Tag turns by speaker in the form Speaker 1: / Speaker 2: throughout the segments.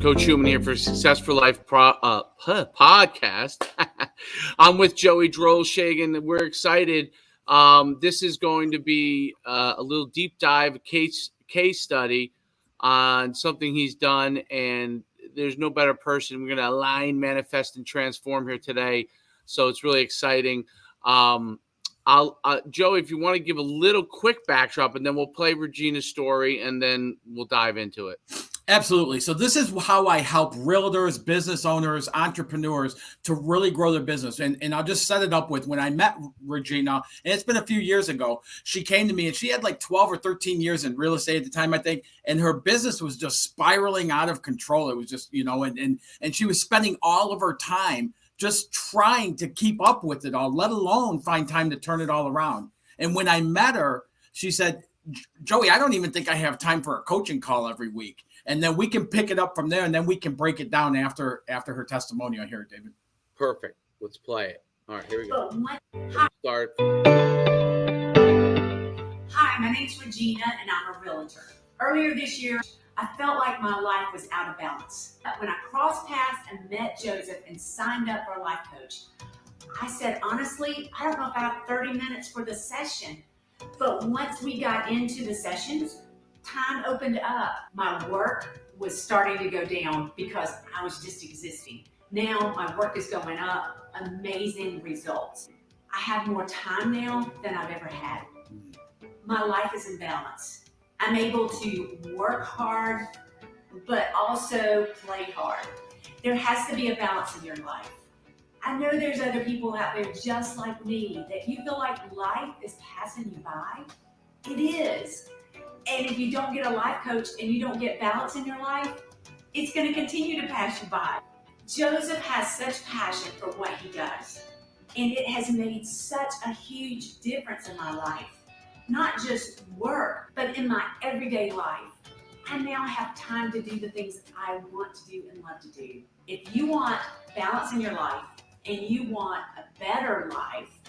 Speaker 1: Coach Schuman here for Success for Life podcast. I'm with Joey Drolshagen. We're excited. This is going to be a little deep dive case study on something he's done, and there's no better person. We're going to align, manifest, and transform here today. So it's really exciting. Joey, if you want to give a little quick backdrop, and then we'll play Regina's story, and then we'll dive into it.
Speaker 2: Absolutely. So this is how I help realtors, business owners, entrepreneurs to really grow their business. And I'll just set it up with when I met Regina, and it's been a few years ago, she came to me and she had like 12 or 13 years in real estate at the time, I think. And her business was just spiraling out of control. It was just, and she was spending all of her time just trying to keep up with it all, let alone find time to turn it all around. And when I met her, she said, Joey, I don't even think I have time for a coaching call every week. And then we can pick it up from there, and then we can break it down after her testimonial here, David.
Speaker 1: Perfect. Let's play it. All right, here we go. Start.
Speaker 3: Hi, my name's Regina, and I'm a realtor. Earlier this year, I felt like my life was out of balance. When I crossed paths and met Joseph and signed up for a life coach, I said, honestly, I don't know if I have 30 minutes for the session. But once we got into the sessions, time opened up. My work was starting to go down because I was just existing. Now my work is going up. Amazing results. I have more time now than I've ever had. My life is in balance. I'm able to work hard, but also play hard. There has to be a balance in your life. I know there's other people out there just like me that you feel like life is passing you by. It is. And if you don't get a life coach and you don't get balance in your life, it's going to continue to pass you by. Joseph has such passion for what he does. And it has made such a huge difference in my life. Not just work, but in my everyday life. I now have time to do the things I want to do and love to do. If you want balance in your life and you want a better life,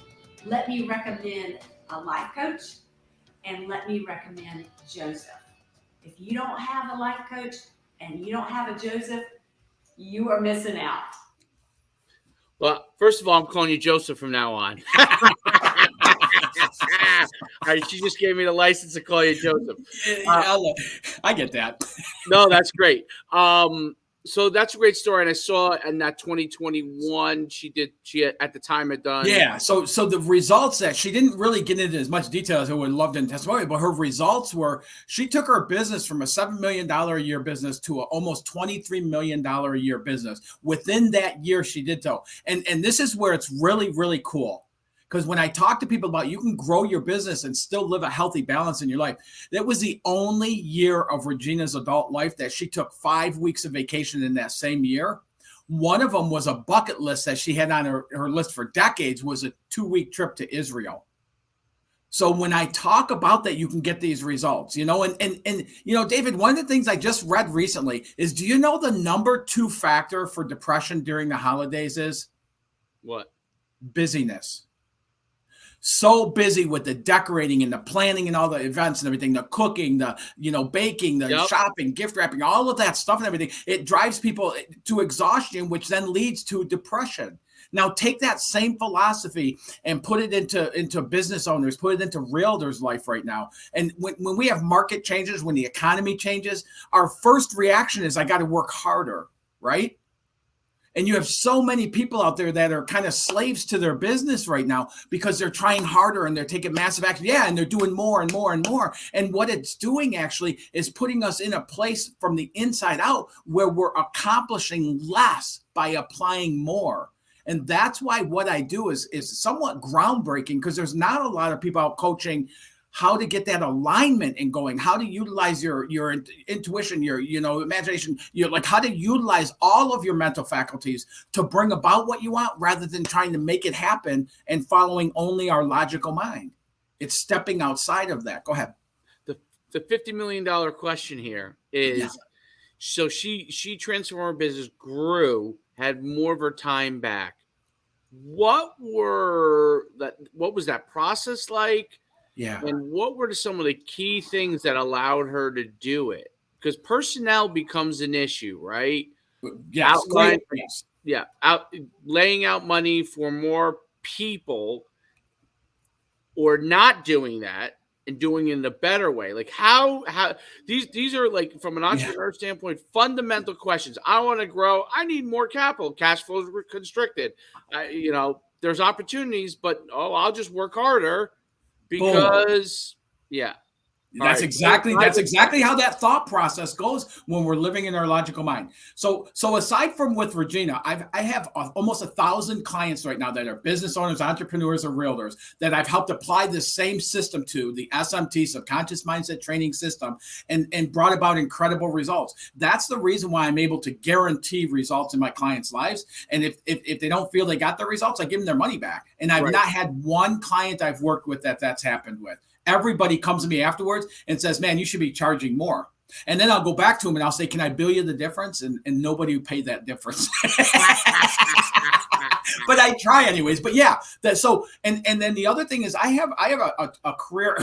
Speaker 3: let me recommend a life coach. And let me recommend Joseph. If you don't have a life coach and you don't have a Joseph, you are missing out.
Speaker 1: Well, first of all, I'm calling you Joseph from now on. All right, she just gave me the license to call you Joseph.
Speaker 2: I get that.
Speaker 1: No, that's great. So that's a great story. And I saw in that 2021, she at the time had done.
Speaker 2: Yeah. So the results that she didn't really get into as much detail as I would have loved in testimony, but her results were she took her business from a $7 million a year business to almost $23 million a year business. Within that year, she did so. And this is where it's really, really cool. Because when I talk to people about you can grow your business and still live a healthy balance in your life, that was the only year of Regina's adult life that she took 5 weeks of vacation in that same year. One of them was a bucket list that she had on her list for decades, was a 2-week trip to Israel. So when I talk about that, you can get these results, and David, one of the things I just read recently is, do you know the number 2 factor for depression during the holidays is?
Speaker 1: What?
Speaker 2: Busyness. So busy with the decorating and the planning and all the events and everything, the cooking, the baking, the shopping, gift wrapping, all of that stuff and everything. It drives people to exhaustion, which then leads to depression. Now take that same philosophy and put it into business owners, put it into realtors' life right now. And when we have market changes, when the economy changes, our first reaction is, I got to work harder, right? And you have so many people out there that are kind of slaves to their business right now because they're trying harder and they're taking massive action. Yeah, and they're doing more and more and more. And what it's doing actually is putting us in a place from the inside out where we're accomplishing less by applying more. And that's why what I do is somewhat groundbreaking, because there's not a lot of people out coaching how to get that alignment and going, how to utilize your intuition, your imagination, how to utilize all of your mental faculties to bring about what you want rather than trying to make it happen and following only our logical mind. It's stepping outside of that. Go ahead.
Speaker 1: The $50 million question here is, so she transformed her business, grew, had more of her time back. What was that process like?
Speaker 2: Yeah.
Speaker 1: And what were some of the key things that allowed her to do it? because personnel becomes an issue, right?
Speaker 2: Yes, yes.
Speaker 1: Yeah, laying out money for more people, or not doing that and doing it in a better way. Like how these are, like, from an entrepreneur standpoint, fundamental questions. I want to grow. I need more capital. Cash flow is constricted. There's opportunities, but I'll just work harder because
Speaker 2: That's exactly how that thought process goes when we're living in our logical mind. So aside from with Regina, I have almost 1,000 clients right now that are business owners, entrepreneurs, or realtors that I've helped apply this same system to, the SMT, subconscious mindset training system, and brought about incredible results. That's the reason why I'm able to guarantee results in my clients' lives. And if they don't feel they got the results, I give them their money back. And I've not had one client I've worked with that's happened with. Everybody comes to me afterwards and says, man, you should be charging more. And then I'll go back to them and I'll say, can I bill you the difference? And nobody will pay that difference. But I try anyways. But yeah, and then the other thing is I have a career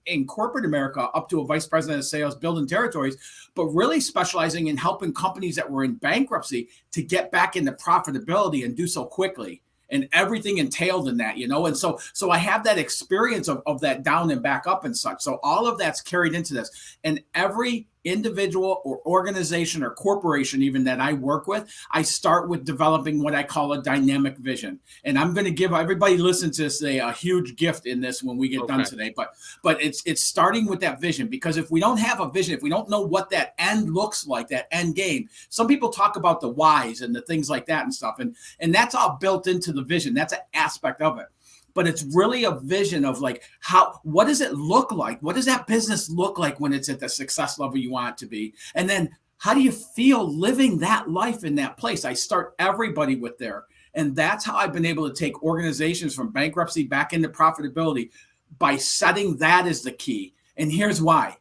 Speaker 2: in corporate America up to a vice president of sales, building territories, but really specializing in helping companies that were in bankruptcy to get back into profitability and do so quickly. And everything entailed in that, and so I have that experience of that down and back up and such. So all of that's carried into this. And every individual or organization or corporation even that I work with, I start with developing what I call a dynamic vision. And I'm going to give everybody listening to this a huge gift in this when we get done today. But it's starting with that vision, because if we don't have a vision, if we don't know what that end looks like, that end game, some people talk about the whys and the things like that and stuff. And that's all built into the vision. That's an aspect of it. But it's really a vision of like, what does it look like? What does that business look like when it's at the success level you want it to be? And then how do you feel living that life in that place? I start everybody with there. And that's how I've been able to take organizations from bankruptcy back into profitability, by setting that as the key. And here's why.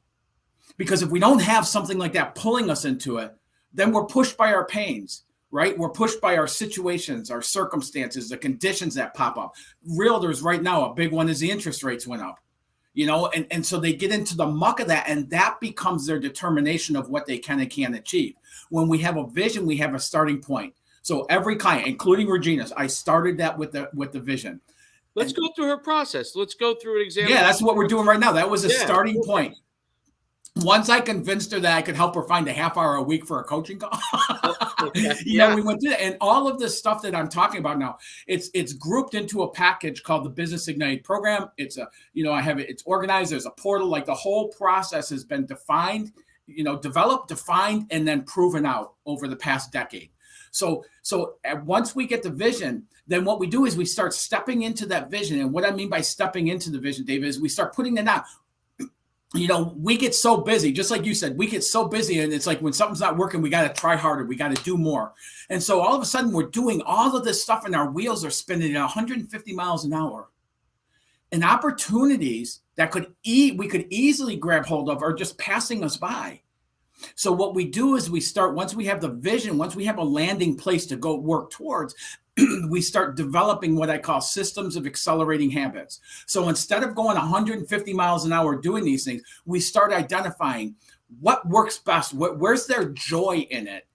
Speaker 2: Because if we don't have something like that pulling us into it, then we're pushed by our pains. Right? We're pushed by our situations, our circumstances, the conditions that pop up. Realtors right now, a big one is the interest rates went up, and so they get into the muck of that, and that becomes their determination of what they can and can't achieve. When we have a vision, we have a starting point. So every client, including Regina's, I started that with the vision.
Speaker 1: Let's go through her process. Let's go through an example.
Speaker 2: Yeah, that's what we're doing right now. That was a starting point. Once I convinced her that I could help her find a half hour a week for a coaching call, we went through that. And all of this stuff that I'm talking about now, it's grouped into a package called the Business Ignite program. It's it's organized. There's a portal. Like, the whole process has been defined, developed, defined, and then proven out over the past decade. So once we get the vision, then what we do is we start stepping into that vision. And what I mean by stepping into the vision, David, is we start putting it out. We get so busy, just like you said, we get so busy, and it's like when something's not working, we got to try harder. We got to do more. And so all of a sudden we're doing all of this stuff and our wheels are spinning at 150 miles an hour. And opportunities that we could easily grab hold of are just passing us by. So what we do is we start, once we have the vision, once we have a landing place to go work towards, we start developing what I call systems of accelerating habits. So instead of going 150 miles an hour doing these things, we start identifying what works best, where's there joy in it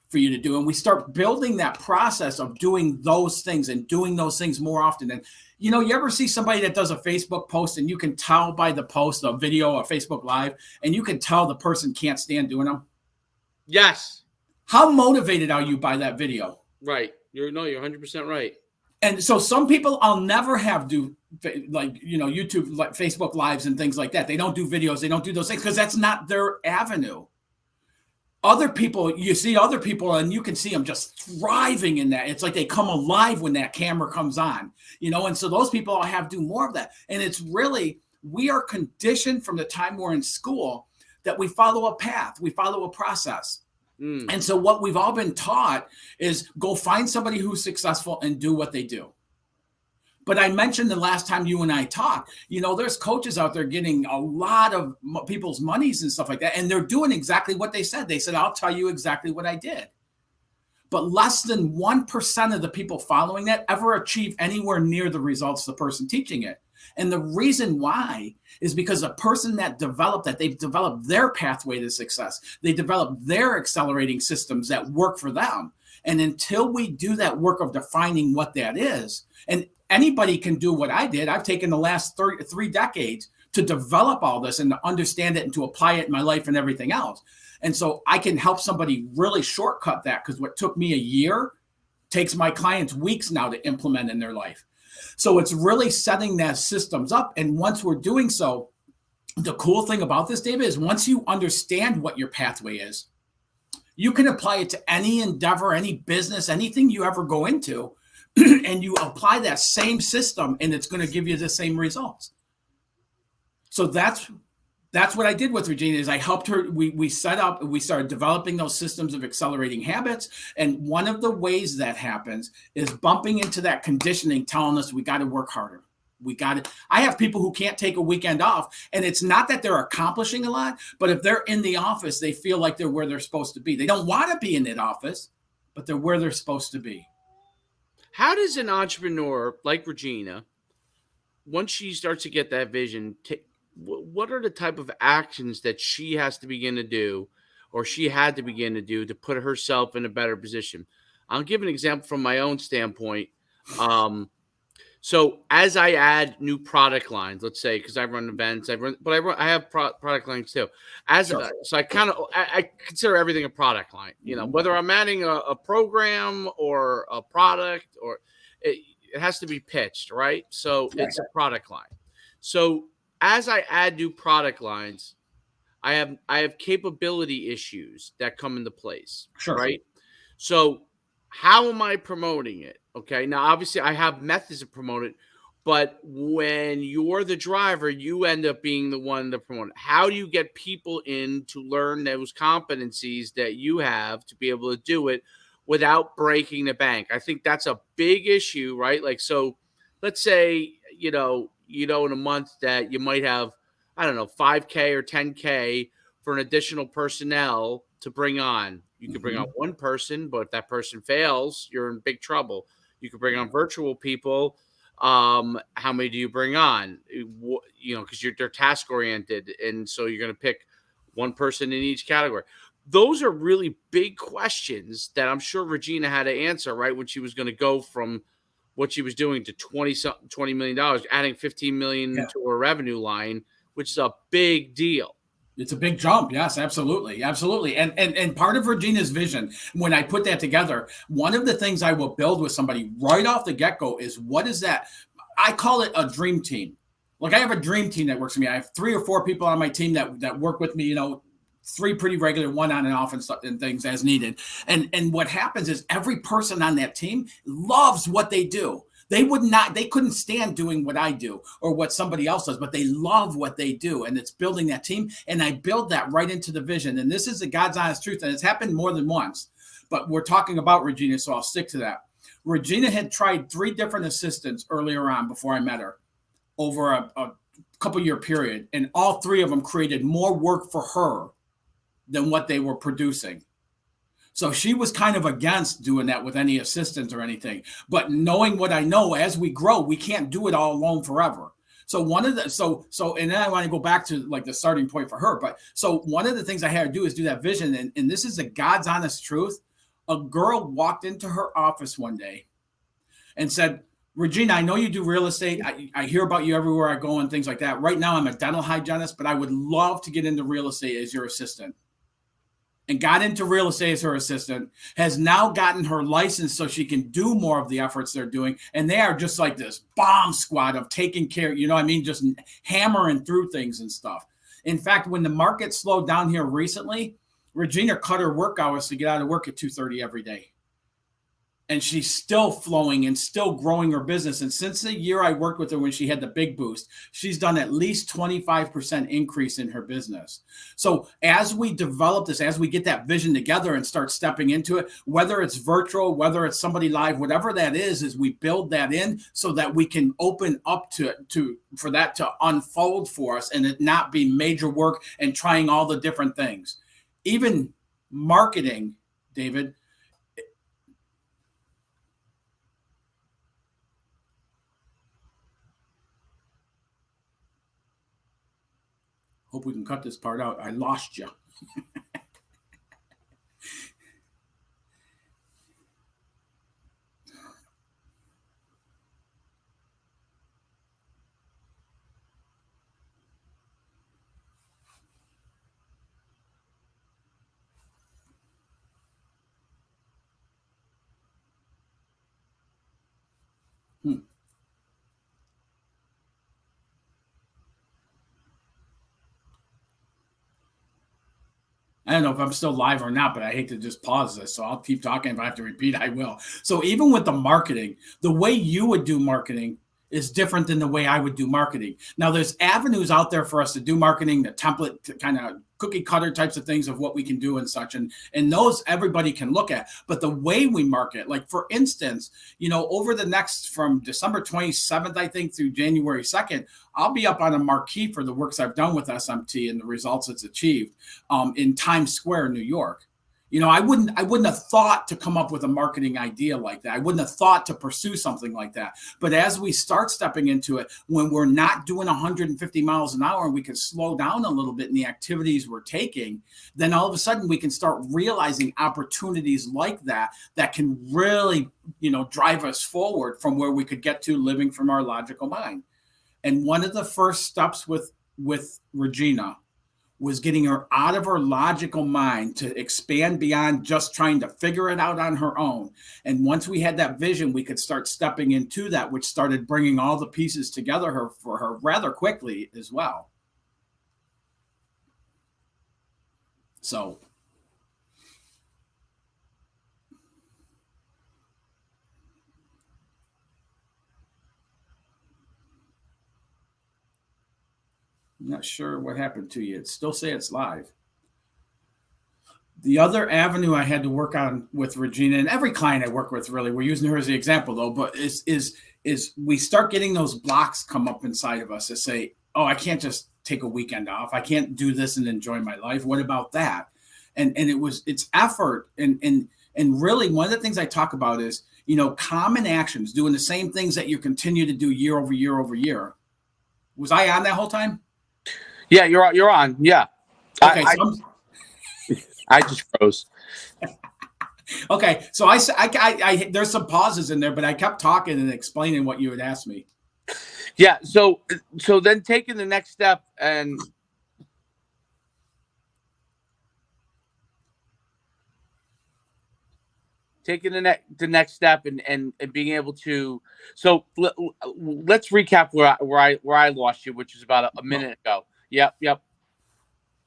Speaker 2: for you to do. And we start building that process of doing those things and doing those things more often. And, you ever see somebody that does a Facebook post and you can tell by the post, a video, a Facebook Live, and you can tell the person can't stand doing them? Yes. How motivated are you by that video?
Speaker 1: Right. You're 100% right.
Speaker 2: And so some people I'll never have do YouTube, like Facebook Lives and things like that. They don't do videos. They don't do those things because that's not their avenue. Other people, you see other people and you can see them just thriving in that. It's like they come alive when that camera comes on, and so those people I'll have do more of that. And it's really, we are conditioned from the time we're in school that we follow a path, we follow a process. And so what we've all been taught is go find somebody who's successful and do what they do. But I mentioned the last time you and I talked, there's coaches out there getting a lot of people's monies and stuff like that. And they're doing exactly what they said. They said, I'll tell you exactly what I did. But less than 1% of the people following that ever achieve anywhere near the results the person teaching it. And the reason why is because a person that developed that, they've developed their pathway to success. They developed their accelerating systems that work for them. And until we do that work of defining what that is, and anybody can do what I did. I've taken the last 3 decades to develop all this and to understand it and to apply it in my life and everything else. And so I can help somebody really shortcut that, because what took me a year takes my clients weeks now to implement in their life. So it's really setting that systems up. And once we're doing so, the cool thing about this, David, is once you understand what your pathway is, you can apply it to any endeavor, any business, anything you ever go into, and you apply that same system and it's going to give you the same results. So that's what I did with Regina, is I helped her. We started developing those systems of accelerating habits. And one of the ways that happens is bumping into that conditioning, telling us we got to work harder. I have people who can't take a weekend off, and it's not that they're accomplishing a lot, but if they're in the office, they feel like they're where they're supposed to be. They don't want to be in that office, but they're where they're supposed to be.
Speaker 1: How does an entrepreneur like Regina, once she starts to get that vision, what are the type of actions that she has to begin to do, or she had to begin to do, to put herself in a better position? I'll give an example from my own standpoint. So as I add new product lines, let's say, because I run events, I have product lines too. So I consider everything a product line. You know, whether I'm adding a program or a product, or it has to be pitched, right? So it's a product line. So as I add new product lines, I have capability issues that come into place, right? So how am I promoting it? Okay, now obviously I have methods of promoting it, but when you're the driver, you end up being the one to promote it. How do you get people in to learn those competencies that you have to be able to do it without breaking the bank? I think that's a big issue, right? Like, so let's say, in a month that you might have, I don't know, 5K or 10K for an additional personnel to bring on. You could bring on one person, but if that person fails, you're in big trouble. You could bring on virtual people. How many do you bring on? Because they're task oriented, and so you're going to pick one person in each category. Those are really big questions that I'm sure Regina had to answer, right, when she was going to go from what she was doing to $20 million, adding $15 million to her revenue line, which is a big deal.
Speaker 2: It's a big jump. Yes, absolutely. Absolutely. And part of Regina's vision, when I put that together, one of the things I will build with somebody right off the get-go is, what is that? I call it a dream team. Like, I have a dream team that works for me. I have 3 or 4 people on my team that work with me, 3 pretty regular, 1 on and off and stuff and things as needed. And what happens is every person on that team loves what they do. They couldn't stand doing what I do or what somebody else does, but they love what they do. And it's building that team. And I build that right into the vision. And this is the God's honest truth. And it's happened more than once, but we're talking about Regina, so I'll stick to that. Regina had tried 3 different assistants earlier on before I met her over a couple year period. And all 3 of them created more work for her than what they were producing. So she was kind of against doing that with any assistants or anything. But knowing what I know, as we grow, we can't do it all alone forever. So and then I want to go back to like the starting point for her. But so one of the things I had to do is do that vision. And this is the God's honest truth. A girl walked into her office one day and said, "Regina, I know you do real estate. I hear about you everywhere I go and things like that. Right now I'm a dental hygienist, but I would love to get into real estate as your assistant." And got into real estate as her assistant, has now gotten her license so she can do more of the efforts they're doing. And they are just like this bomb squad of taking care, just hammering through things and stuff. In fact, when the market slowed down here recently, Regina cut her work hours to get out of work at 2:30 every day. And she's still flowing and still growing her business. And since the year I worked with her when she had the big boost, she's done at least 25% increase in her business. So as we develop this, as we get that vision together and start stepping into it, whether it's virtual, whether it's somebody live, whatever that is we build that in so that we can open up for that to unfold for us and it not be major work and trying all the different things. Even marketing, David, Hope we can cut this part out. I lost you. I don't know if I'm still live or not, but I hate to just pause this. So I'll keep talking. If I have to repeat, I will. So even with the marketing, the way you would do marketing is different than the way I would do marketing. Now, there's avenues out there for us to do marketing, the template kind of cookie cutter types of things of what we can do and such. And those everybody can look at. But the way we market, like for instance, over the next from December 27th, I think, through January 2nd, I'll be up on a marquee for the works I've done with SMT and the results it's achieved in Times Square, New York. I wouldn't have thought to come up with a marketing idea like that. I wouldn't have thought to pursue something like that. But as we start stepping into it, when we're not doing 150 miles an hour and we can slow down a little bit in the activities we're taking, then all of a sudden we can start realizing opportunities like that can really, drive us forward from where we could get to living from our logical mind. And one of the first steps with Regina was getting her out of her logical mind to expand beyond just trying to figure it out on her own. And once we had that vision, we could start stepping into that, which started bringing all the pieces together for her rather quickly as well. So I'm not sure what happened to you. It still say it's live. The other avenue I had to work on with Regina, and every client I work with, really, we're using her as the example though, but is we start getting those blocks come up inside of us that say, oh, I can't just take a weekend off. I can't do this and enjoy my life. What about that? And it's effort. And really one of the things I talk about is, common actions, doing the same things that you continue to do year over year over year. Was I on that whole time?
Speaker 1: Yeah, you're on. Yeah.
Speaker 2: Okay.
Speaker 1: I just froze.
Speaker 2: Okay. So I there's some pauses in there, but I kept talking and explaining what you had asked me.
Speaker 1: Yeah. So then taking the next step and taking the next step and being able to. So let's recap where I lost you, which is about a minute ago. Yep.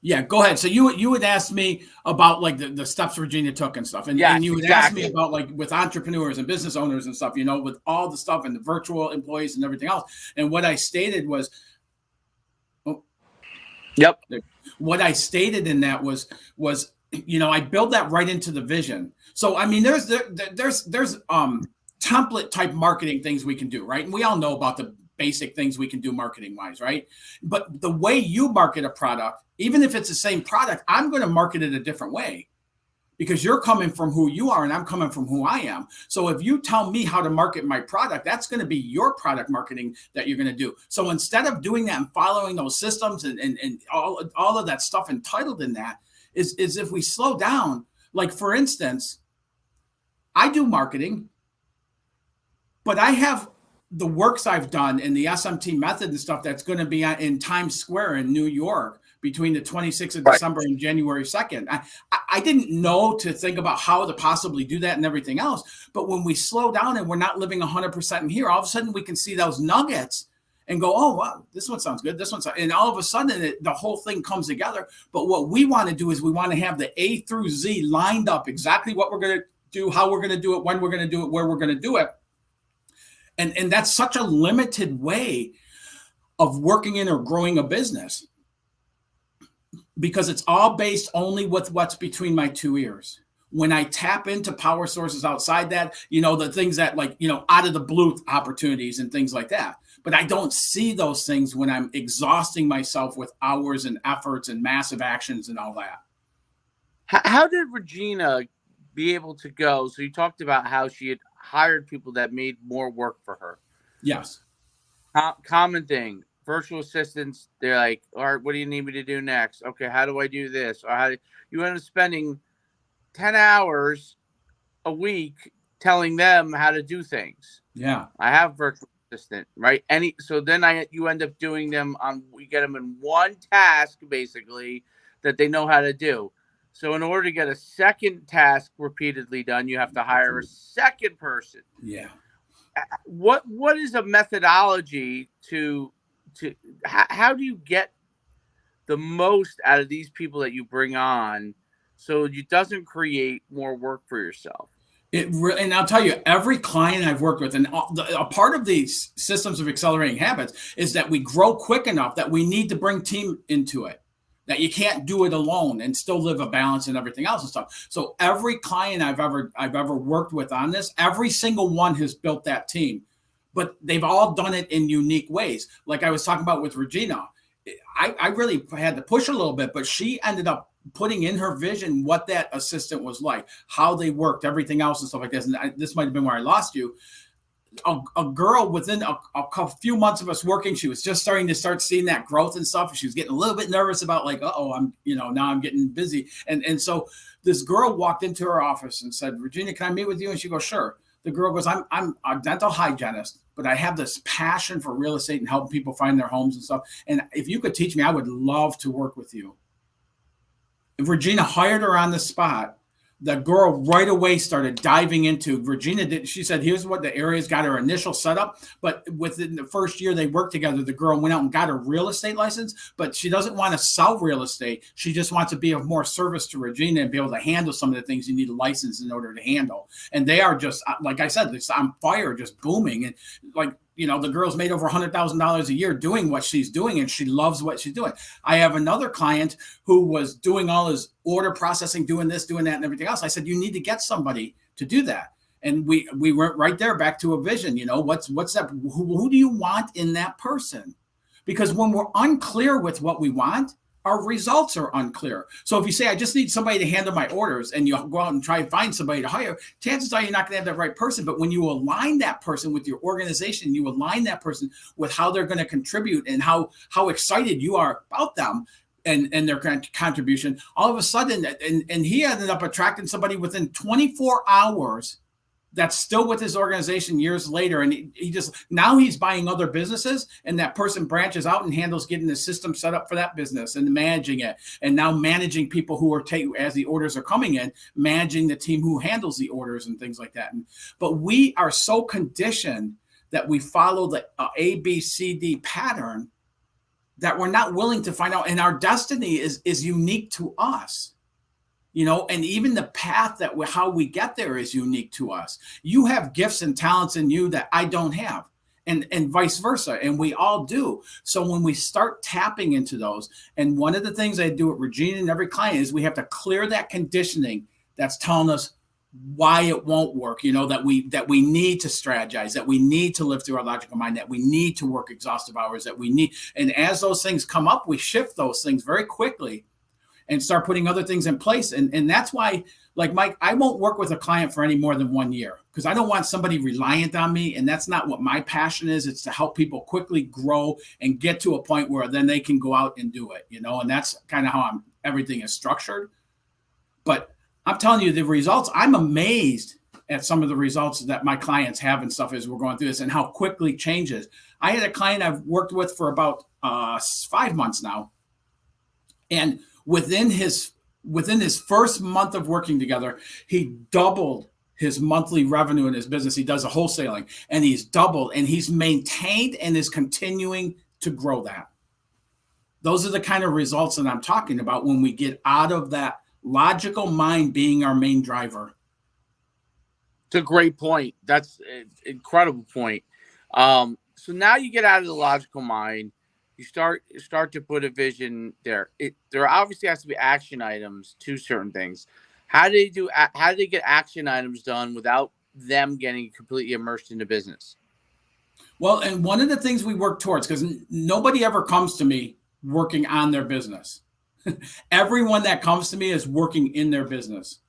Speaker 2: Yeah, go ahead. So you would ask me about like the steps Virginia took and stuff. And, and you would ask me about like with entrepreneurs and business owners and stuff, with all the stuff and the virtual employees and everything else. And what I stated was, what I stated in that was, I build that right into the vision. So, I mean, there's template type marketing things we can do, right? And we all know about the basic things we can do marketing wise, right? But the way you market a product, even if it's the same product, I'm going to market it a different way because you're coming from who you are and I'm coming from who I am. So if you tell me how to market my product, that's going to be your product marketing that you're going to do. So instead of doing that and following those systems and all of that stuff entitled in that is if we slow down, like for instance, I do marketing, but I have the works I've done in the SMT method and stuff that's going to be in Times Square in New York between the 26th of December and January 2nd. I didn't know to think about how to possibly do that and everything else. But when we slow down and we're not living 100% in here, all of a sudden we can see those nuggets and go, oh, wow, this one sounds good. This one sounds, and all of a sudden the whole thing comes together. But what we want to do is we want to have the A through Z lined up, exactly what we're going to do, how we're going to do it, when we're going to do it, where we're going to do it. And that's such a limited way of working in or growing a business because it's all based only with what's between my two ears. When I tap into power sources outside that, the things that like, out of the blue opportunities and things like that. But I don't see those things when I'm exhausting myself with hours and efforts and massive actions and all that.
Speaker 1: How did Regina be able to go? So you talked about how she had hired people that made more work for her.
Speaker 2: Yes.
Speaker 1: Common thing. virtual assistants, they're like, all right, what do you need me to do next? Okay, how do I do this? Or how do you end up spending 10 hours a week telling them how to do things?
Speaker 2: Yeah.
Speaker 1: I have virtual assistant, right? So then you end up doing them we get them in one task basically that they know how to do. So in order to get a second task repeatedly done, you have to hire a second person.
Speaker 2: Yeah.
Speaker 1: What is a methodology to how do you get the most out of these people that you bring on so it doesn't create more work for yourself?
Speaker 2: And I'll tell you, every client I've worked with, and a part of these systems of accelerating habits is that we grow quick enough that we need to bring team into it, that you can't do it alone and still live a balance and everything else and stuff. So every client I've ever worked with on this, every single one has built that team, but they've all done it in unique ways. Like I was talking about with Regina, I really had to push a little bit, but she ended up putting in her vision what that assistant was like, how they worked, everything else and stuff like this. And this might have been where I lost you. A girl within a few months of us working, she was just starting to seeing that growth and stuff. She was getting a little bit nervous about like, now I'm getting busy. And so this girl walked into her office and said, Regina, can I meet with you? And she goes, sure. The girl goes, I'm a dental hygienist, but I have this passion for real estate and helping people find their homes and stuff. And if you could teach me, I would love to work with you. Regina hired her on the spot. The girl right away started diving into she said, here's what the area's got her initial setup. But within the first year they worked together, the girl went out and got a real estate license, but she doesn't want to sell real estate. She just wants to be of more service to Regina and be able to handle some of the things you need a license in order to handle. And they are just, like I said, it's on fire, just booming. And like, the girl's made over $100,000 a year doing what she's doing, and she loves what she's doing. I have another client who was doing all his order processing, doing this, doing that, and everything else. I said, you need to get somebody to do that. And we went right there back to a vision. What's that? Who do you want in that person? Because when we're unclear with what we want, our results are unclear. So if you say, I just need somebody to handle my orders, and you go out and try and find somebody to hire, chances are you're not going to have the right person. But when you align that person with your organization, you align that person with how they're going to contribute and how excited you are about them and their contribution, all of a sudden, and he ended up attracting somebody within 24 hours that's still with his organization years later. And he just, now he's buying other businesses, and that person branches out and handles getting the system set up for that business and managing it. And now managing people who are as the orders are coming in, managing the team who handles the orders and things like that. But we are so conditioned that we follow the A, B, C, D pattern that we're not willing to find out. And our destiny is unique to us. And even the path how we get there is unique to us. You have gifts and talents in you that I don't have, and vice versa. And we all do. So when we start tapping into those, and one of the things I do with Regina and every client is we have to clear that conditioning that's telling us why it won't work, that we need to strategize, that we need to live through our logical mind, that we need to work exhaustive hours, that we need. And as those things come up, we shift those things very quickly and start putting other things in place. And that's why, like Mike, I won't work with a client for any more than 1 year, because I don't want somebody reliant on me. And that's not what my passion is. It's to help people quickly grow and get to a point where then they can go out and do it, and that's kind of how everything is structured. But I'm telling you, the results, I'm amazed at some of the results that my clients have and stuff as we're going through this, and how quickly changes. I had a client I've worked with for about 5 months now. And within his first month of working together, he doubled his monthly revenue in his business. He does a wholesaling, and he's doubled, and he's maintained and is continuing to grow that. Those are the kind of results that I'm talking about when we get out of that logical mind being our main driver.
Speaker 1: It's a great point. That's an incredible point. So now you get out of the logical mind. You start to put a vision there. There obviously has to be action items to certain things. How do they get action items done without them getting completely immersed in the business?
Speaker 2: Well, and one of the things we work towards, because nobody ever comes to me working on their business. Everyone that comes to me is working in their business.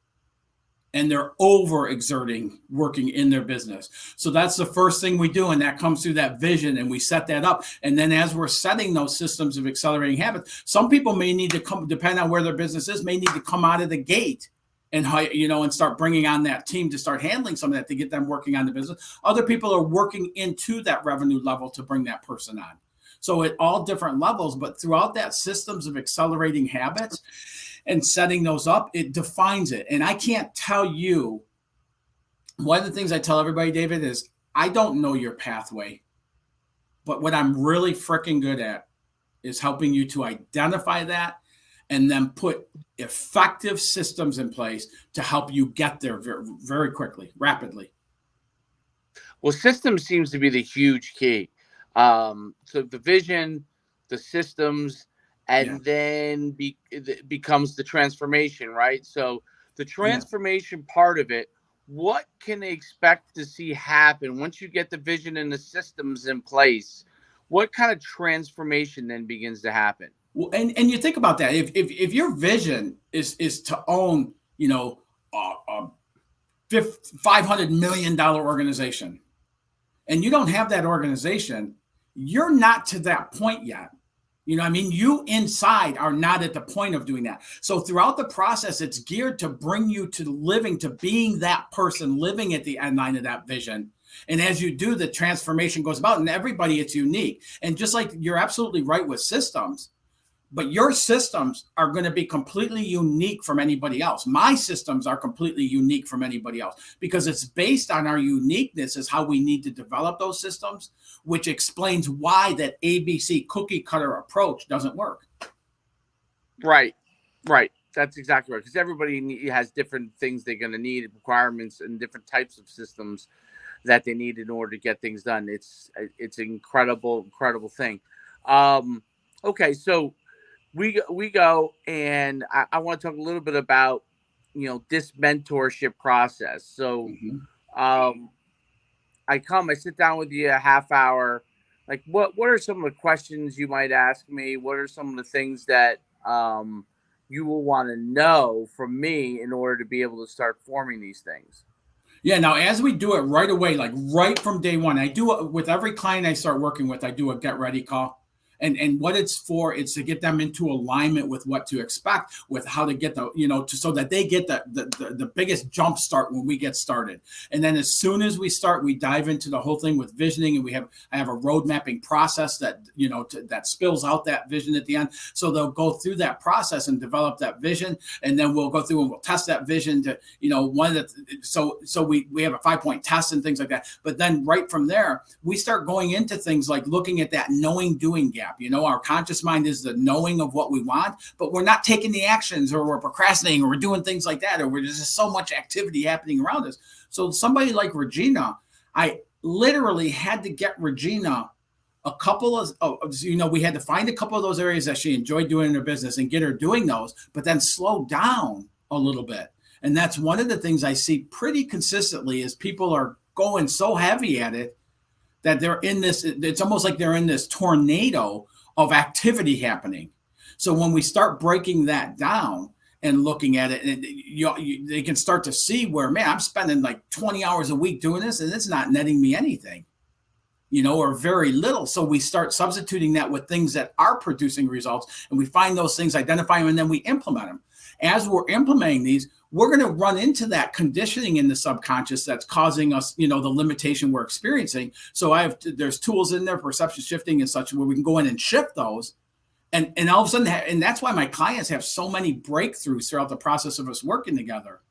Speaker 2: and they're overexerting working in their business. So that's the first thing we do, and that comes through that vision, and we set that up. And then as we're setting those systems of accelerating habits, some people may need to come, depending on where their business is, may need to come out of the gate and and start bringing on that team to start handling some of that to get them working on the business. Other people are working into that revenue level to bring that person on. So at all different levels, but throughout that systems of accelerating habits and setting those up, it defines it. And I can't tell you, one of the things I tell everybody, David, is I don't know your pathway, but what I'm really freaking good at is helping you to identify that and then put effective systems in place to help you get there very, very quickly, rapidly.
Speaker 1: Well, systems seems to be the huge key. So the vision, the systems, and then it becomes the transformation, right? So the transformation part of it, what can they expect to see happen once you get the vision and the systems in place? What kind of transformation then begins to happen?
Speaker 2: Well, and you think about that. If your vision is to own, a $500 million organization, and you don't have that organization, you're not to that point yet. You inside are not at the point of doing that. So throughout the process, it's geared to bring you to being that person living at the end line of that vision. And as you do, the transformation goes about, and everybody, it's unique. And just like you're absolutely right with systems, but your systems are going to be completely unique from anybody else. My systems are completely unique from anybody else because it's based on our uniqueness is how we need to develop those systems, which explains why that ABC cookie cutter approach doesn't work.
Speaker 1: Right. That's exactly right. Because everybody has different things they're going to need, requirements, and different types of systems that they need in order to get things done. It's an incredible thing. Okay, so we go, and I want to talk a little bit about, this mentorship process. So, I sit down with you a half hour. Like, what are some of the questions you might ask me? What are some of the things that you will want to know from me in order to be able to start forming these things?
Speaker 2: Yeah. Now, as we do it right away, like right from day one, I do it with every client I start working with. I do a get ready call. And what it's for, it's to get them into alignment with what to expect, with how to get so that they get the biggest jump start when we get started. And then as soon as we start, we dive into the whole thing with visioning, and I have a road mapping process that, that spills out that vision at the end. So they'll go through that process and develop that vision. And then we'll go through and we'll test that vision to, so we have a 5-point test and things like that. But then right from there, we start going into things like looking at that knowing doing gap. Our conscious mind is the knowing of what we want, but we're not taking the actions, or we're procrastinating, or we're doing things like that, or there's just so much activity happening around us. So somebody like Regina, I literally had to get Regina a couple of, we had to find a couple of those areas that she enjoyed doing in her business and get her doing those, but then slow down a little bit. And that's one of the things I see pretty consistently is people are going so heavy at it that they're in this, it's almost like they're in this tornado of activity happening. So when we start breaking that down and looking at it, they can start to see where, man, I'm spending like 20 hours a week doing this and it's not netting me anything, or very little. So we start substituting that with things that are producing results, and we find those things, identify them, and then we implement them. As we're implementing these, we're going to run into that conditioning in the subconscious that's causing us, the limitation we're experiencing. So there's tools in there, perception shifting and such, where we can go in and shift those. And all of a sudden, and that's why my clients have so many breakthroughs throughout the process of us working together.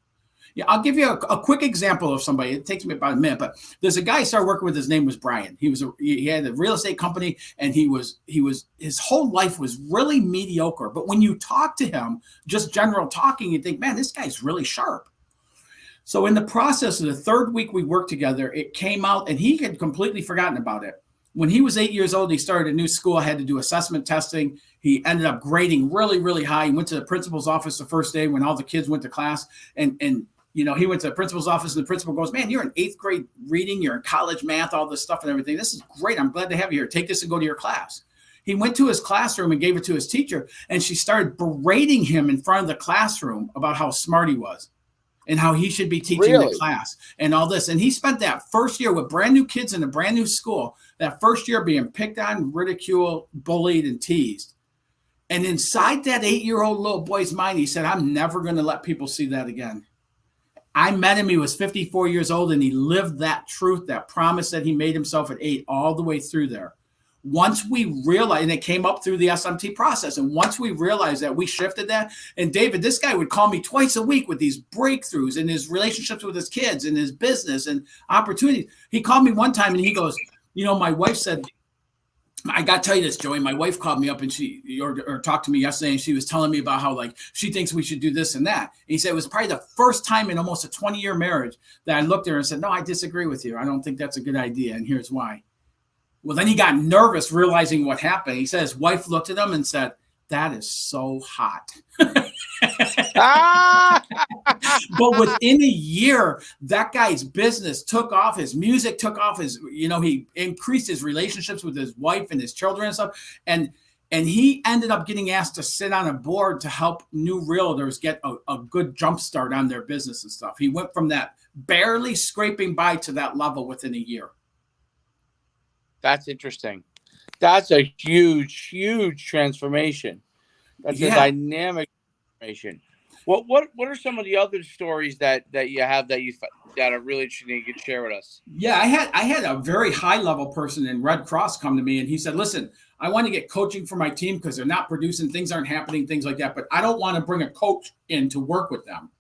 Speaker 2: Yeah, I'll give you a quick example of somebody. It takes me about a minute, but there's a guy I started working with. His name was Brian. He had a real estate company, and his whole life was really mediocre. But when you talk to him, just general talking, you think, man, this guy's really sharp. So in the process of the third week we worked together, it came out, and he had completely forgotten about it. When he was 8 years old, he started a new school. I had to do assessment testing. He ended up grading really, really high. He went to the principal's office the first day when all the kids went to class, and he went to the principal's office, and the principal goes, man, you're in 8th grade reading, you're in college math, all this stuff and everything. This is great. I'm glad to have you here. Take this and go to your class. He went to his classroom and gave it to his teacher, and she started berating him in front of the classroom about how smart he was. and how he should be teaching
Speaker 1: Really?
Speaker 2: the class and all this. And he spent that first year with brand new kids in a brand new school, that first year being picked on, ridiculed, bullied, and teased. And inside that 8-year-old little boy's mind, he said, I'm never going to let people see that again. I met him. He was 54 years old, and he lived that truth, that promise that he made himself at 8 all the way through there. Once we realized, and it came up through the SMT process, and once we realized that, we shifted that. And David, this guy would call me twice a week with these breakthroughs in his relationships with his kids and his business and opportunities. He called me one time and he goes, my wife said, I got to tell you this, Joey, my wife called me up and she talked to me yesterday, and she was telling me about how she thinks we should do this and that. And he said it was probably the first time in almost a 20-year marriage that I looked at her and said, no, I disagree with you. I don't think that's a good idea. And here's why. Well, then he got nervous realizing what happened. He said his wife looked at him and said, that is so hot. But within a year, that guy's business took off. His music took off. He increased his relationships with his wife and his children and stuff. And he ended up getting asked to sit on a board to help new realtors get a good jump start on their business and stuff. He went from that barely scraping by to that level within a year.
Speaker 1: That's interesting. That's a huge, huge transformation. That's a dynamic transformation. What are some of the other stories that you have that are really interesting you could share with us?
Speaker 2: Yeah, I had a very high level person in Red Cross come to me, and he said, listen, I want to get coaching for my team because they're not producing, things aren't happening, things like that, but I don't want to bring a coach in to work with them.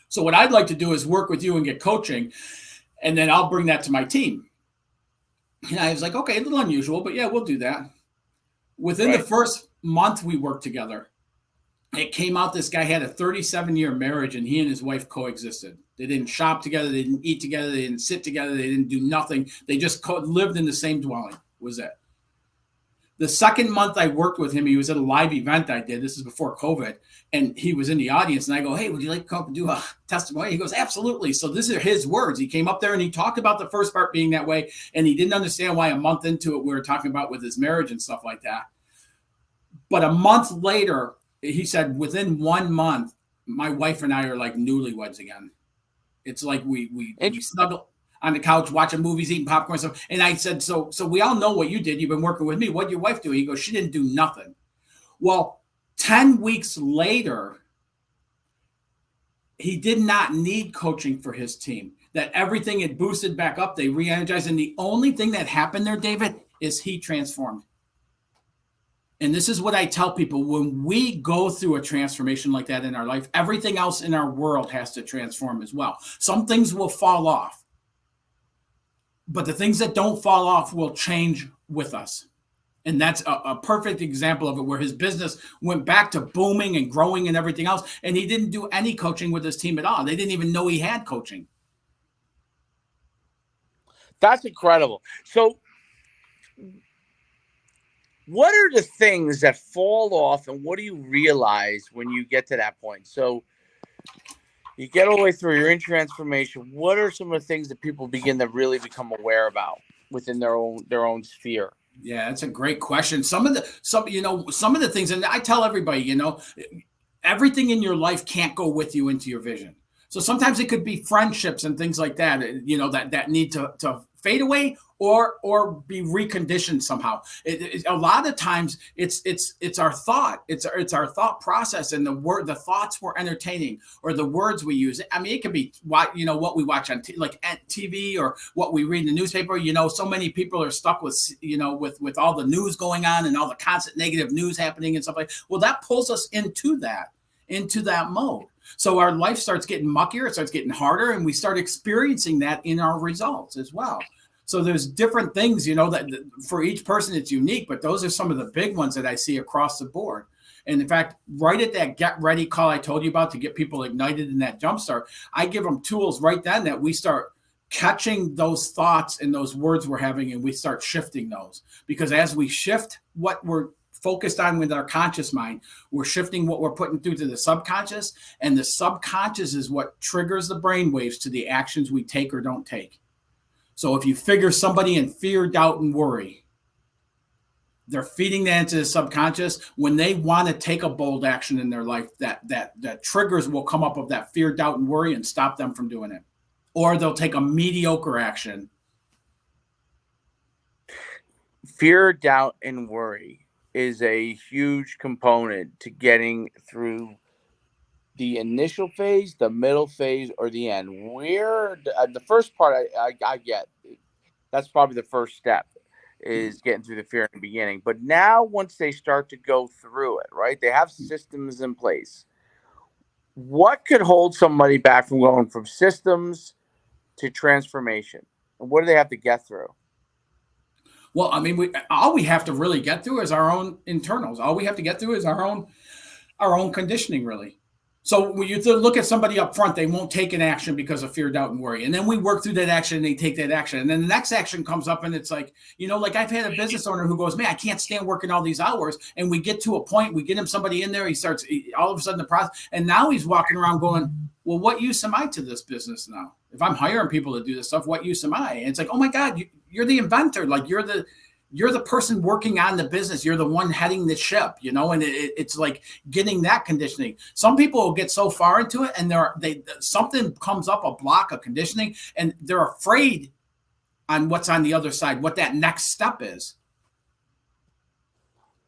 Speaker 2: So what I'd like to do is work with you and get coaching, and then I'll bring that to my team. And I was like, okay, a little unusual, but yeah, we'll do that. Within the first month we worked together, it came out this guy had a 37-year marriage, and he and his wife coexisted. They didn't shop together. They didn't eat together. They didn't sit together. They didn't do nothing. They just lived in the same dwelling, was it. The second month I worked with him, he was at a live event I did. This is before COVID. And he was in the audience. And I go, hey, would you like to come up and do a testimony? He goes, absolutely. So these are his words. He came up there and he talked about the first part being that way. And he didn't understand why a month into it we were talking about with his marriage and stuff like that. But a month later, he said, within 1 month, my wife and I are like newlyweds again. It's like we snuggle on the couch, watching movies, eating popcorn and stuff. And I said, so we all know what you did. You've been working with me. What did your wife do? He goes, she didn't do nothing. Well, 10 weeks later, he did not need coaching for his team. That everything had boosted back up. They re-energized. And the only thing that happened there, David, is he transformed. And this is what I tell people. When we go through a transformation like that in our life, everything else in our world has to transform as well. Some things will fall off. But the things that don't fall off will change with us. And that's a perfect example of it, where his business went back to booming and growing and everything else. And he didn't do any coaching with his team at all. They didn't even know he had coaching.
Speaker 1: That's incredible. So what are the things that fall off, and what do you realize when you get to that point? So you get all the way through, you're in transformation. What are some of the things that people begin to really become aware about within their own sphere?
Speaker 2: Yeah, that's a great question. Some of the things, and I tell everybody, everything in your life can't go with you into your vision. So sometimes it could be friendships and things like that, that need to fade away or be reconditioned somehow. A lot of times it's our thought, it's our thought process, and the thoughts we're entertaining or the words we use. I mean, it could be what we watch on TV or what we read in the newspaper. So many people are stuck with with all the news going on and all the constant negative news happening and stuff like that. Well, that pulls us into that mode. So our life starts getting muckier, it starts getting harder, and we start experiencing that in our results as well. So there's different things, that for each person it's unique, but those are some of the big ones that I see across the board. And in fact, right at that get ready call I told you about to get people ignited in that jumpstart, I give them tools right then that we start catching those thoughts and those words we're having, and we start shifting those. Because as we shift what we're focused on with our conscious mind, we're shifting what we're putting through to the subconscious, and the subconscious is what triggers the brain waves to the actions we take or don't take. So if you figure somebody in fear, doubt, and worry, They're feeding that into the subconscious. When they want to take a bold action in their life, that triggers will come up of that fear, doubt, and worry and stop them from doing it. Or they'll take a mediocre action.
Speaker 4: Fear, doubt, and worry is a huge component to getting through the initial phase, the middle phase, or the end. Where the first part I get, that's probably the first step, is getting through the fear in the beginning. But now once they start to go through it, right, they have systems in place. What could hold somebody back from going from systems to transformation? And what do they have to get through?
Speaker 2: Well, I mean, all we have to really get through is our own internals. All we have to get through is our own conditioning, really. So when you look at somebody up front, they won't take an action because of fear, doubt, and worry. And then we work through that action and they take that action. And then the next action comes up and it's like, like I've had a business owner who goes, man, I can't stand working all these hours. And we get to a point, we get him somebody in there, he starts all of a sudden the process. And now he's walking around going, well, what use am I to this business now? If I'm hiring people to do this stuff, what use am I? And it's like, oh my God, you're the inventor. Like you're the person working on the business. You're the one heading the ship, and it's like getting that conditioning. Some people will get so far into it and something comes up, a block, a conditioning, and they're afraid on what's on the other side, what that next step is.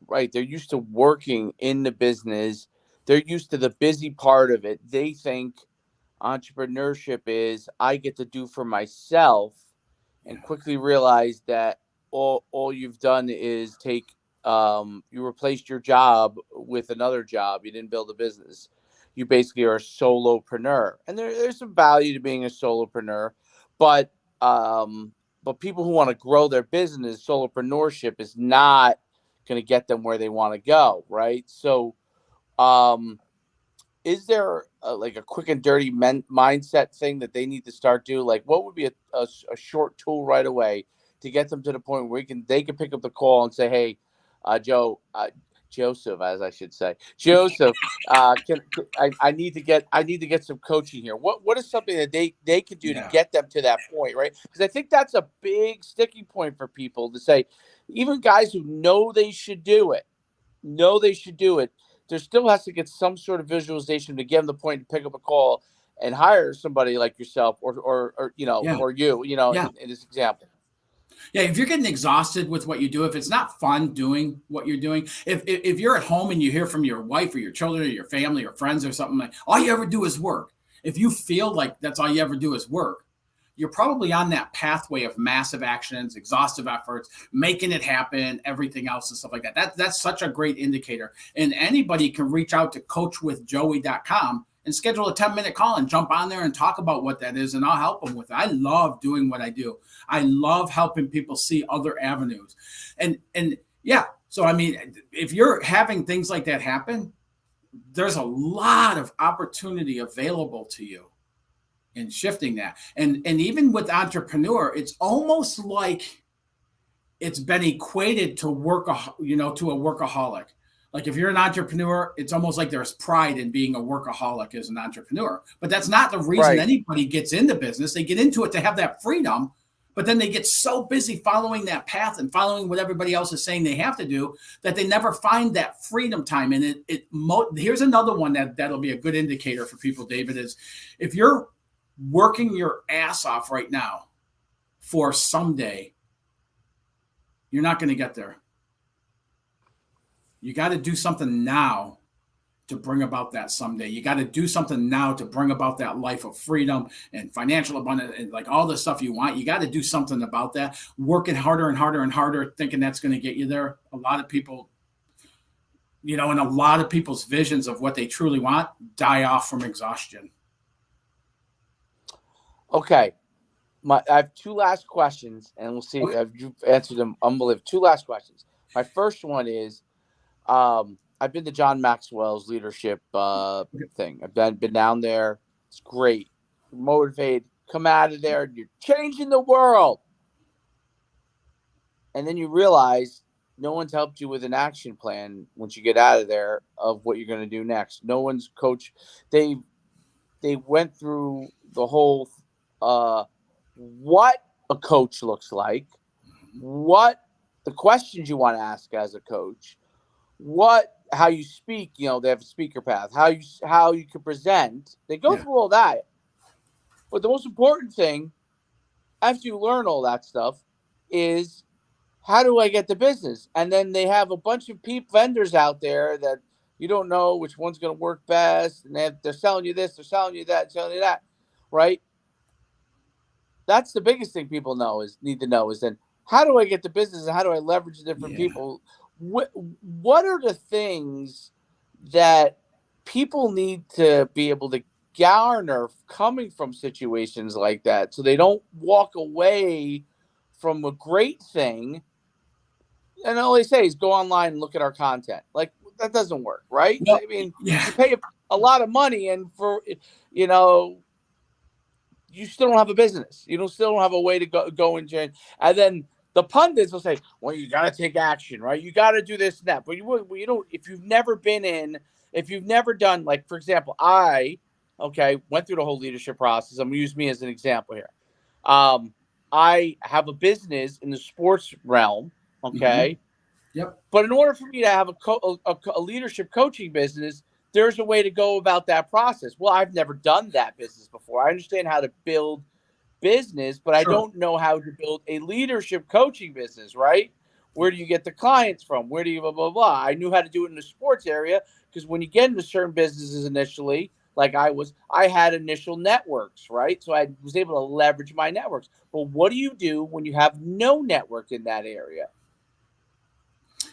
Speaker 4: Right. They're used to working in the business. They're used to the busy part of it. They think entrepreneurship is I get to do for myself, and quickly realize that all you've done is you replaced your job with another job. You didn't build a business. You basically are a solopreneur, and there's some value to being a solopreneur, but people who want to grow their business, solopreneurship is not going to get them where they want to go, right? So is there a quick and dirty mindset thing that they need to start doing? Like, what would be a short tool right away to get them to the point where they can pick up the call and say, hey, Joseph, as I should say, Joseph, I need to get some coaching here. What is something that they could do to get them to that point, right? Because I think that's a big sticking point for people to say, even guys who know they should do it, there still has to get some sort of visualization to get them the point to pick up a call and hire somebody like yourself or you, in this example.
Speaker 2: Yeah, if you're getting exhausted with what you do, if it's not fun doing what you're doing, if you're at home and you hear from your wife or your children or your family or friends or something, like all you ever do is work. If you feel like that's all you ever do is work, you're probably on that pathway of massive actions, exhaustive efforts, making it happen, everything else and stuff like that. That's such a great indicator. And anybody can reach out to coachwithjoey.com and schedule a 10-minute call and jump on there and talk about what that is, and I'll help them with it. I love doing what I do. I love helping people see other avenues. And yeah, so I mean, if you're having things like that happen, there's a lot of opportunity available to you in shifting that. And even with entrepreneur, it's almost like it's been equated to to a workaholic. Like if you're an entrepreneur, it's almost like there's pride in being a workaholic as an entrepreneur. But that's not the reason anybody gets into business. They get into it to have that freedom, but then they get so busy following that path and following what everybody else is saying they have to do that they never find that freedom time. And here's another one that'll be a good indicator for people, David, is if you're working your ass off right now for someday, you're not going to get there. You got to do something now to bring about that someday. You got to do something now to bring about that life of freedom and financial abundance and like all the stuff you want. You got to do something about that. Working harder and harder and harder, thinking that's going to get you there. A lot of people, and a lot of people's visions of what they truly want die off from exhaustion.
Speaker 4: Okay. I have two last questions, and we'll see if you've answered them. Unbelievable. Two last questions. My first one is, I've been to John Maxwell's leadership thing. I've been down there. It's great. You're motivated. Come out of there. You're changing the world. And then you realize no one's helped you with an action plan once you get out of there of what you're going to do next. No one's coach. They went through the whole what a coach looks like, what the questions you want to ask as a coach, how you speak, they have a speaker path, how you can present. They go through all that. But the most important thing, after you learn all that stuff, is how do I get the business? And then they have a bunch of vendors out there that you don't know which one's going to work best. And they're selling you this, they're selling you that, selling you that, right? That's the biggest thing people need to know is then how do I get the business and how do I leverage different people? What are the things that people need to be able to garner coming from situations like that so they don't walk away from a great thing? And all they say is go online and look at our content. Like, that doesn't work, right?
Speaker 2: Well,
Speaker 4: I mean, you pay a lot of money and you still don't have a business. You still don't have a way to go and change. And then the pundits will say, well, you got to take action, right? You got to do this and that. But you don't, if you've never done, like, for example, I went through the whole leadership process. I'm going to use me as an example here. I have a business in the sports realm. Okay.
Speaker 2: Mm-hmm. Yep.
Speaker 4: But in order for me to have a leadership coaching business, there's a way to go about that process. Well, I've never done that business before. I understand how to build business, but I don't know how to build a leadership coaching business, right? Where do you get the clients from? Where do you blah, blah, blah? I knew how to do it in the sports area because when you get into certain businesses initially, like I had initial networks, right? So I was able to leverage my networks. But what do you do when you have no network in that area?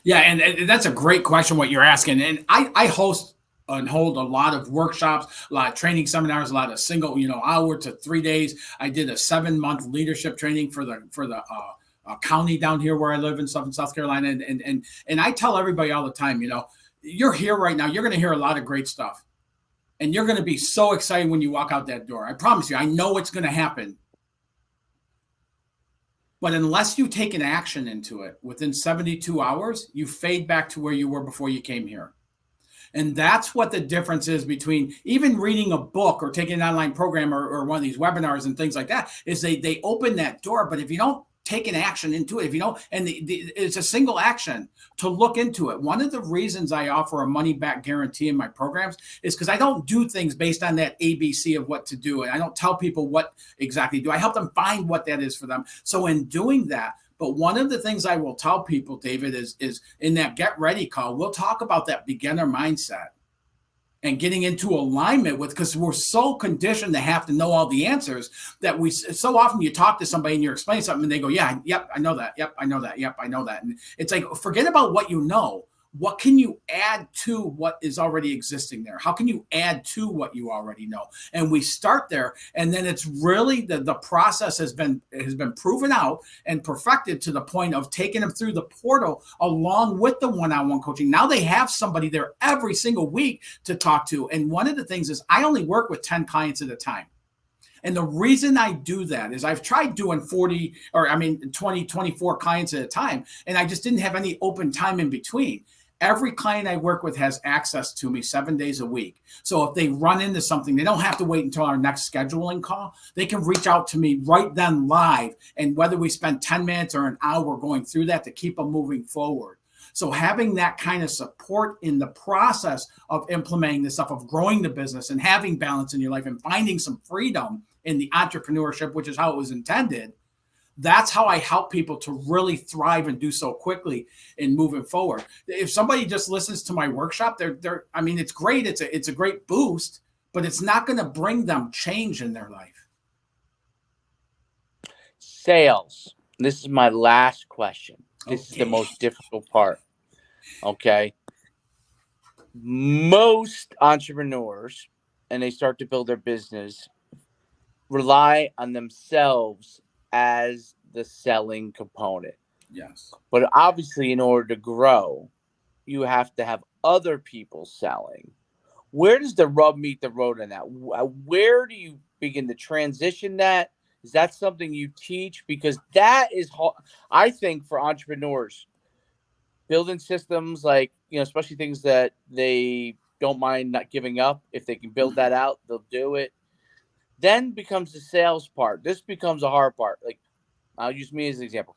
Speaker 2: Yeah, and that's a great question, what you're asking. And I host and hold a lot of workshops, a lot of training seminars, a lot of single, hour to 3 days. I did a 7-month leadership training for the county down here where I live in South Carolina. And I tell everybody all the time, you're here right now. You're going to hear a lot of great stuff. And you're going to be so excited when you walk out that door. I promise you, I know it's going to happen. But unless you take an action into it within 72 hours, you fade back to where you were before you came here. And that's what the difference is between even reading a book or taking an online program or one of these webinars and things like that, is they open that door. But if you don't take an action into it, if you don't, and it's a single action to look into it. One of the reasons I offer a money back guarantee in my programs is because I don't do things based on that ABC of what to do. And I don't tell people what exactly to do. I help them find what that is for them. So in doing that, but one of the things I will tell people, David, is in that get ready call, we'll talk about that beginner mindset and getting into alignment with, because we're so conditioned to have to know all the answers that so often you talk to somebody and you're explaining something and they go, yeah, yep, I know that. Yep, I know that. Yep, I know that. And it's like, forget about what you know. What can you add to what is already existing there? How can you add to what you already know? And we start there. And then it's really the process has been proven out and perfected to the point of taking them through the portal along with the one-on-one coaching. Now they have somebody there every single week to talk to. And one of the things is I only work with 10 clients at a time. And the reason I do that is I've tried doing 20, 24 clients at a time, and I just didn't have any open time in between. Every client I work with has access to me 7 days a week. So if they run into something, they don't have to wait until our next scheduling call. They can reach out to me right then live. And whether we spend 10 minutes or an hour going through that to keep them moving forward. So having that kind of support in the process of implementing this stuff, of growing the business and having balance in your life and finding some freedom in the entrepreneurship, which is how it was intended. That's how I help people to really thrive and do so quickly in moving forward. If somebody just listens to my workshop, it's great. It's a great boost, but it's not going to bring them change in their life.
Speaker 4: Sales. This is my last question. This is the most difficult part. Okay. Most entrepreneurs, and they start to build their business, rely on themselves as the selling component.
Speaker 2: Yes.
Speaker 4: But obviously, in order to grow, you have to have other people selling. Where does the rub meet the road in that? Where do you begin to transition that? Is that something you teach? Because that is, I think, for entrepreneurs, building systems like, especially things that they don't mind not giving up. If they can build that out, they'll do it. Then becomes the sales part. This becomes a hard part. Like, I'll use me as an example.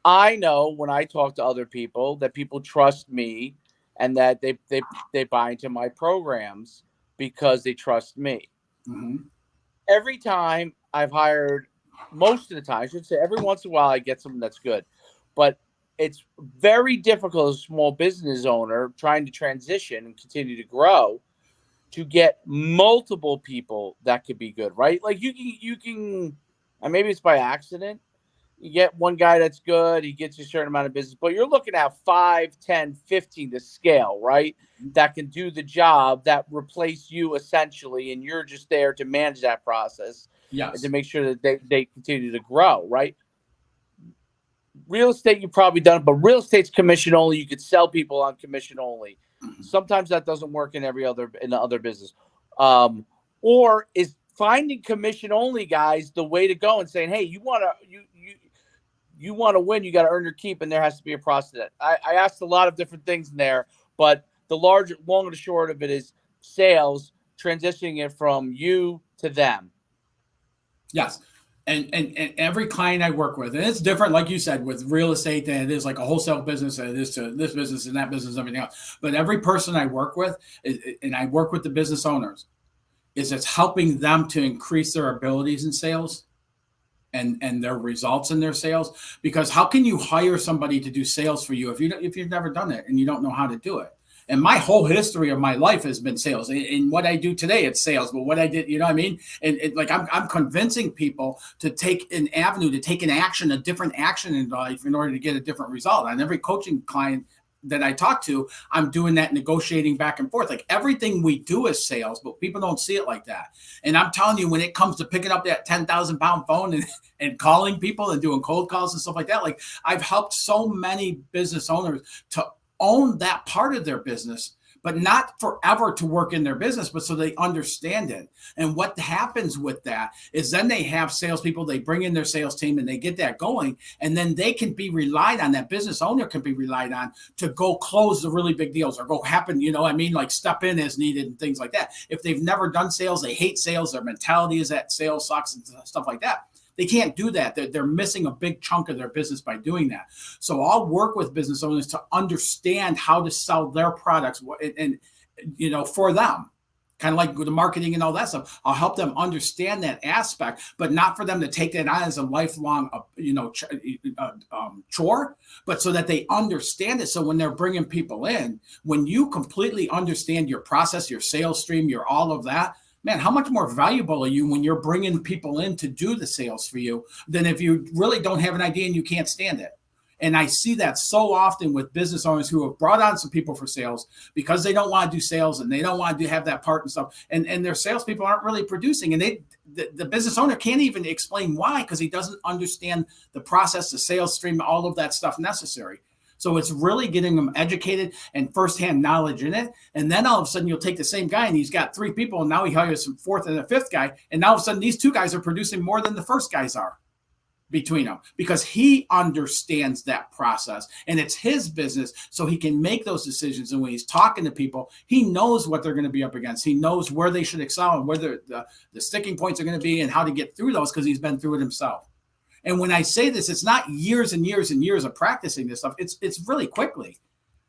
Speaker 4: I know when I talk to other people that people trust me and that they buy into my programs because they trust me.
Speaker 2: Mm-hmm.
Speaker 4: Every time I've hired, most of the time, I should say every once in a while I get someone that's good. But it's very difficult as a small business owner trying to transition and continue to grow to get multiple people that could be good, right? Like you can, and maybe it's by accident. You get one guy that's good, he gets you a certain amount of business, but you're looking at 5, 10, 15 to scale, right? That can do the job that replace you essentially, and you're just there to manage that process and to
Speaker 2: Yes.
Speaker 4: make sure that they continue to grow, right? Real estate, you've probably done it, but real estate's commission only. You could sell people on commission only. Sometimes that doesn't work in the other business. Or is finding commission only guys the way to go and saying, hey, you want to win, you got to earn your keep, and there has to be a process. I asked a lot of different things in there, but the long and short of it is sales, transitioning it from you to them.
Speaker 2: Yes. And every client I work with, and it's different, like you said, with real estate than it is like a wholesale business than it is to this business and that business and everything else. But every person I work with, and I work with the business owners, is it's helping them to increase their abilities in sales and their results in their sales. Because how can you hire somebody to do sales for you if you've never done it and you don't know how to do it? And my whole history of my life has been sales. And what I do today, it's sales. But what I did, you know what I mean? And like I'm convincing people to take an avenue, to take an action, a different action in life in order to get a different result. On every coaching client that I talk to, I'm doing that negotiating back and forth. Like everything we do is sales, but people don't see it like that. And I'm telling you, when it comes to picking up that 10,000-pound phone and calling people and doing cold calls and stuff like that, like I've helped so many business owners to own that part of their business, but not forever to work in their business, but so they understand it. And what happens with that is then they have salespeople, they bring in their sales team and they get that going. And then they can be relied on, that business owner can be relied on to go close the really big deals or go happen, you know what I mean? Like step in as needed and things like that. If they've never done sales, they hate sales, their mentality is that sales sucks and stuff like that. They can't do that. They're missing a big chunk of their business by doing that. So I'll work with business owners to understand how to sell their products and you know, for them, kind of like with the marketing and all that stuff. I'll help them understand that aspect, but not for them to take that on as a lifelong, chore, but so that they understand it. So when they're bringing people in, when you completely understand your process, your sales stream, your all of that, man, how much more valuable are you when you're bringing people in to do the sales for you than if you really don't have an idea and you can't stand it? And I see that so often with business owners who have brought on some people for sales because they don't want to do sales and they don't want to have that part and stuff. And their salespeople aren't really producing. And the business owner can't even explain why, because he doesn't understand the process, the sales stream, all of that stuff necessary. So it's really getting them educated and firsthand knowledge in it. And then all of a sudden you'll take the same guy and he's got 3 people and now he hires a 4th and a 5th guy. And now all of a sudden these 2 guys are producing more than the first guys are between them because he understands that process and it's his business. So he can make those decisions. And when he's talking to people, he knows what they're going to be up against. He knows where they should excel and where the sticking points are going to be and how to get through those because he's been through it himself. And when I say this, it's not years and years and years of practicing this stuff. It's really quickly.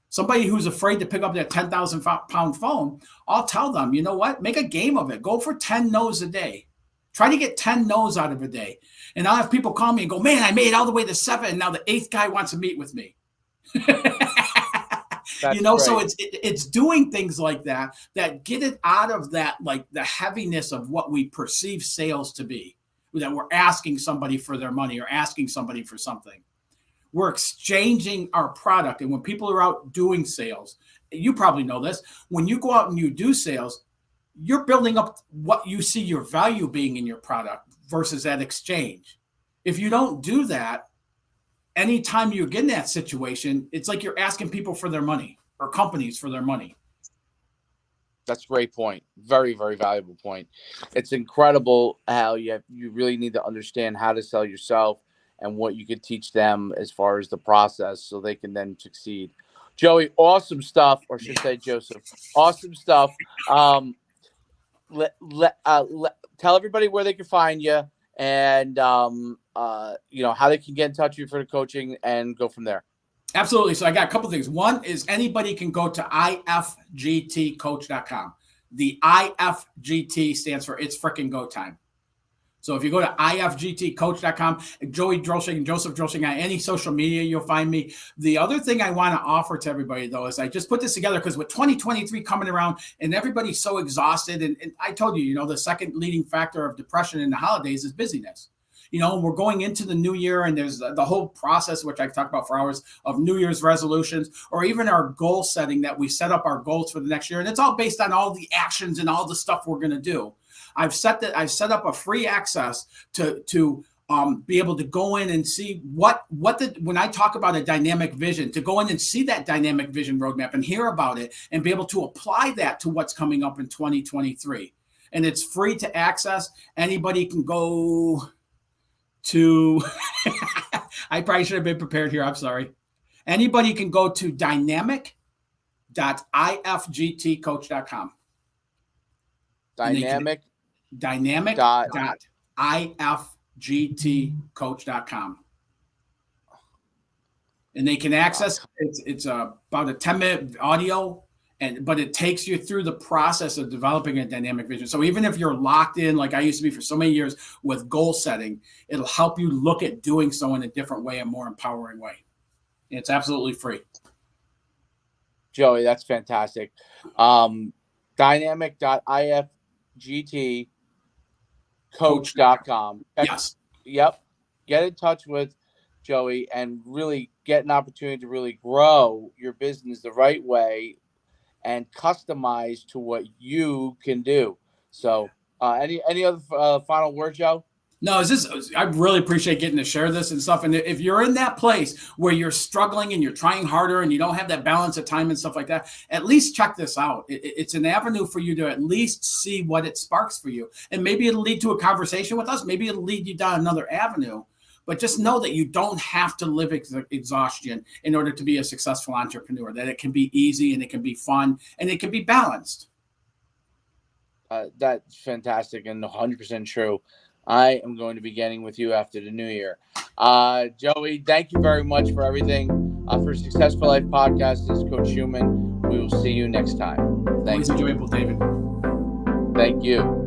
Speaker 2: Somebody who's afraid to pick up that 10,000-pound phone, I'll tell them, you know what? Make a game of it. Go for 10 no's a day. Try to get 10 no's out of a day. And I'll have people call me and go, man, I made it all the way to 7. And now the 8th guy wants to meet with me. You know, great. So it's doing things like that get it out of that, like the heaviness of what we perceive sales to be. That we're asking somebody for their money or asking somebody for something. We're exchanging our product. And when people are out doing sales, you probably know this, when you go out and you do sales, you're building up what you see your value being in your product versus that exchange. If you don't do that, anytime you get in that situation, it's like you're asking people for their money or companies for their money.
Speaker 4: That's a great point. Very, very valuable point. It's incredible how you really need to understand how to sell yourself and what you could teach them as far as the process so they can then succeed. Joey, awesome stuff, or should I say Joseph, awesome stuff. Tell everybody where they can find you and how they can get in touch with you for the coaching and go from there.
Speaker 2: Absolutely. So I got a couple things. One is anybody can go to ifgtcoach.com. The IFGT stands for It's Frickin' Go Time. So if you go to ifgtcoach.com, Joey Drolshagen, Joseph Drolshagen, on any social media, you'll find me. The other thing I want to offer to everybody, though, is I just put this together because with 2023 coming around and everybody's so exhausted, and I told you, the second leading factor of depression in the holidays is busyness. We're going into the new year, and there's the whole process, which I talk about for hours, of New Year's resolutions, or even our goal setting that we set up our goals for the next year. And it's all based on all the actions and all the stuff we're going to do. I've set up a free access to be able to go in and see when I talk about a dynamic vision, to go in and see that dynamic vision roadmap and hear about it and be able to apply that to what's coming up in 2023. And it's free to access. Anybody can go to, I probably should have been prepared here. I'm sorry. Anybody can go to dynamic.ifgtcoach.com. Dynamic.ifgtcoach.com. And they can access it's about a 10-minute audio, but it takes you through the process of developing a dynamic vision. So even if you're locked in, like I used to be for so many years with goal setting, it'll help you look at doing so in a different way, a more empowering way. And it's absolutely free.
Speaker 4: Joey, that's fantastic. Dynamic.ifgtcoach.com.
Speaker 2: Yes.
Speaker 4: Yep. Get in touch with Joey and really get an opportunity to really grow your business the right way and customize to what you can do. So any other final word, Joe?
Speaker 2: No, I really appreciate getting to share this and stuff. And if you're in that place where you're struggling and you're trying harder and you don't have that balance of time and stuff like that, at least check this out. It's an avenue for you to at least see what it sparks for you. And maybe it'll lead to a conversation with us. Maybe it'll lead you down another avenue. But just know that you don't have to live exhaustion in order to be a successful entrepreneur, that it can be easy and it can be fun and it can be balanced.
Speaker 4: That's fantastic and 100% true. I am going to be getting with you after the new year. Joey, thank you very much for everything. For Success for Life podcast, this is Coach Schuman. We will see you next time.
Speaker 2: Thanks. Enjoyable, David.
Speaker 4: Thank you.